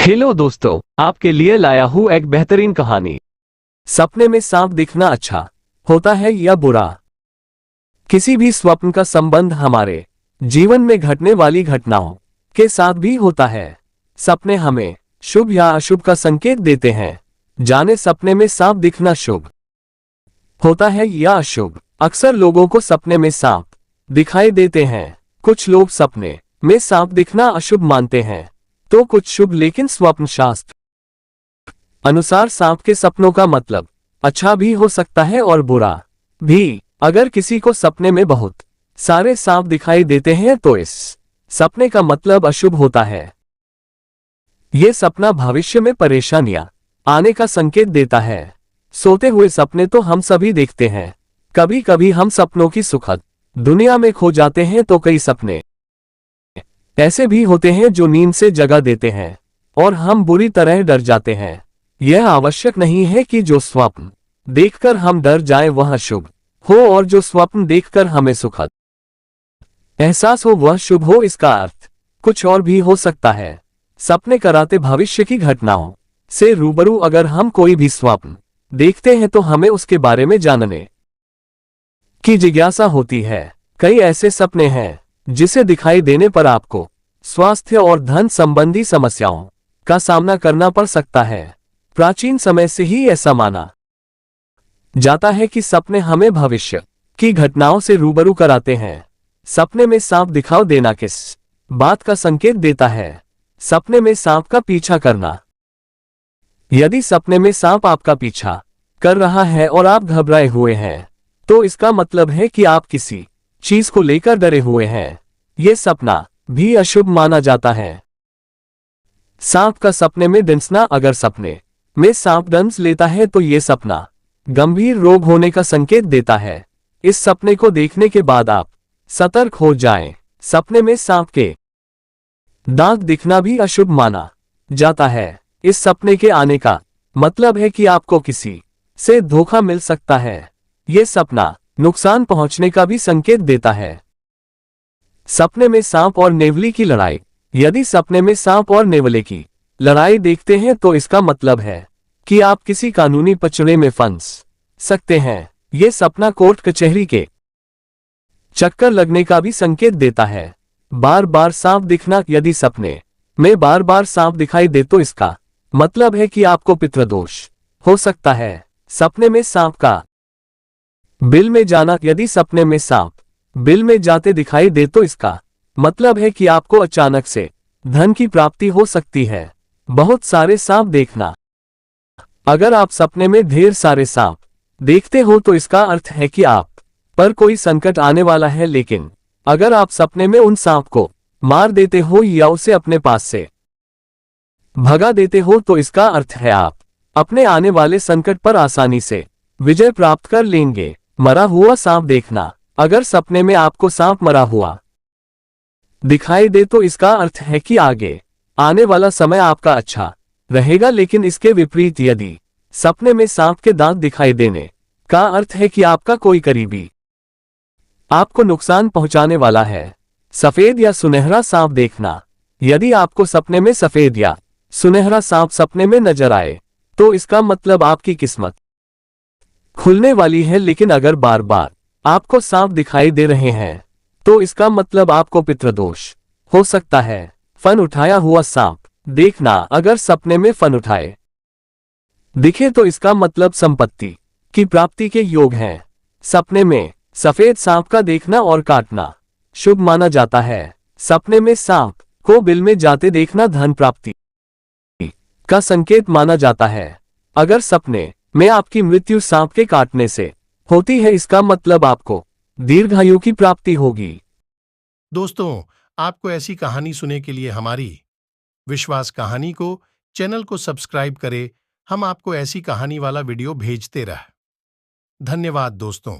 Hello दोस्तों, आपके लिए लाया हूँ एक बेहतरीन कहानी। सपने में सांप दिखना अच्छा होता है या बुरा? किसी भी स्वप्न का संबंध हमारे जीवन में घटने वाली घटनाओं के साथ भी होता है। सपने हमें शुभ या अशुभ का संकेत देते हैं। जाने सपने में सांप दिखना शुभ होता है या अशुभ। अक्सर लोगों को सपने में सांप दिखाई देते हैं। कुछ लोग सपने में सांप दिखना अशुभ मानते हैं तो कुछ शुभ, लेकिन स्वप्न शास्त्र अनुसार सांप के सपनों का मतलब अच्छा भी हो सकता है और बुरा भी। अगर किसी को सपने में बहुत सारे सांप दिखाई देते हैं तो इस सपने का मतलब अशुभ होता है। यह सपना भविष्य में परेशानियां आने का संकेत देता है। सोते हुए सपने तो हम सभी देखते हैं। कभी कभी हम सपनों की सुखद दुनिया में खो जाते हैं तो कई सपने ऐसे भी होते हैं जो नींद से जगा देते हैं और हम बुरी तरह डर जाते हैं। यह आवश्यक नहीं है कि जो स्वप्न देखकर हम डर जाएं वह शुभ हो और जो स्वप्न देखकर हमें सुखद एहसास हो वह शुभ हो। इसका अर्थ कुछ और भी हो सकता है। सपने कराते भविष्य की घटनाओं से रूबरू। अगर हम कोई भी स्वप्न देखते हैं तो हमें उसके बारे में जानने की जिज्ञासा होती है। कई ऐसे सपने हैं जिसे दिखाई देने पर आपको स्वास्थ्य और धन संबंधी समस्याओं का सामना करना पड़ सकता है। प्राचीन समय से ही ऐसा माना जाता है कि सपने हमें भविष्य की घटनाओं से रूबरू कराते हैं। सपने में सांप दिखाई देना किस बात का संकेत देता है? सपने में सांप का पीछा करना। यदि सपने में सांप आपका पीछा कर रहा है और आप घबराए हुए हैं तो इसका मतलब है कि आप किसी चीज को लेकर डरे हुए हैं। यह सपना भी अशुभ माना जाता है। सांप का सपने में डंसना। अगर सपने में सांप डंस लेता है तो यह सपना गंभीर रोग होने का संकेत देता है। इस सपने को देखने के बाद आप सतर्क हो जाएं। सपने में सांप के दांत दिखना भी अशुभ माना जाता है। इस सपने के आने का मतलब है कि आपको किसी से धोखा मिल सकता है। यह सपना नुकसान पहुंचने का भी संकेत देता है। सपने में सांप और नेवले की लड़ाई। यदि सपने में सांप और नेवले की लड़ाई देखते हैं तो इसका मतलब है कि आप किसी कानूनी पचड़े में फंस सकते हैं। यह सपना कोर्ट कचहरी के चक्कर लगने का भी संकेत देता है। बार बार सांप दिखना। यदि सपने में बार बार सांप दिखाई दे तो इसका मतलब है कि आपको पितृदोष हो सकता है। सपने में सांप का बिल में जाना। यदि सपने में सांप बिल में जाते दिखाई दे तो इसका मतलब है कि आपको अचानक से धन की प्राप्ति हो सकती है। बहुत सारे सांप देखना। अगर आप सपने में ढेर सारे सांप देखते हो तो इसका अर्थ है कि आप पर कोई संकट आने वाला है। लेकिन अगर आप सपने में उन सांप को मार देते हो या उसे अपने पास से भगा देते हो तो इसका अर्थ है आप अपने आने वाले संकट पर आसानी से विजय प्राप्त कर लेंगे। मरा हुआ सांप देखना। अगर सपने में आपको सांप मरा हुआ दिखाई दे तो इसका अर्थ है कि आगे आने वाला समय आपका अच्छा रहेगा। लेकिन इसके विपरीत यदि सपने में सांप के दांत दिखाई देने का अर्थ है कि आपका कोई करीबी आपको नुकसान पहुंचाने वाला है। सफेद या सुनहरा सांप देखना। यदि आपको सपने में सफेद या सुनहरा सांप सपने में नजर आए तो इसका मतलब आपकी किस्मत खुलने वाली है। लेकिन अगर बार बार आपको सांप दिखाई दे रहे हैं तो इसका मतलब आपको पितृदोष हो सकता है। फन उठाया हुआ सांप देखना। अगर सपने में फन उठाए दिखे तो इसका मतलब संपत्ति की प्राप्ति के योग हैं। सपने में सफेद सांप का देखना और काटना शुभ माना जाता है। सपने में सांप को बिल में जाते देखना धन प्राप्ति का संकेत माना जाता है। अगर सपने में आपकी मृत्यु सांप के काटने से होती है इसका मतलब आपको दीर्घायु की प्राप्ति होगी। दोस्तों, आपको ऐसी कहानी सुनने के लिए हमारी विश्वास कहानी को चैनल को सब्सक्राइब करें। हम आपको ऐसी कहानी वाला वीडियो भेजते रह। धन्यवाद दोस्तों।